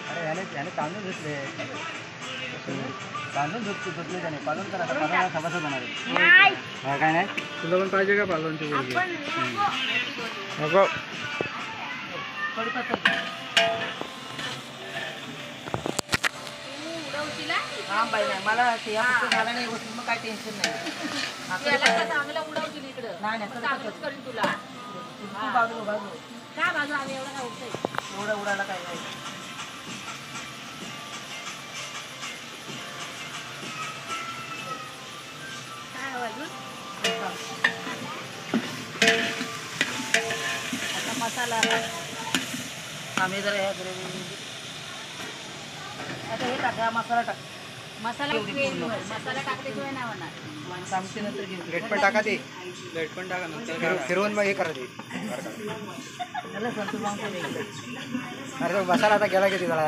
अरे याने तांदूळ धुतले धुतले त्याने पालन करा सभासद होणार आहे काय नाही तुला पण पाहिजे का पालनची नको हा बाई नाही मला ते झालं नाही मग काय टेन्शन नाही चांगलं उडवतील इकडं नाही चांगलंच करीन तुला बाजू बाजू काय बाजू आम्ही एवढं काय उडतंय एवढं उडायला काय नाही काय बाजू आता मसाला आम्ही जरा ह्या ग्रेव्ही आता हे टाक मसाला टाक मसाला मसाला टाकल्याशिवाय नाही होणार आमची नंतर लेट पण टाका ते लेट पण टाका नंतर फिरवून मग हे करा ते संतूर मागतो अरे मसाला आता गेला किती झाला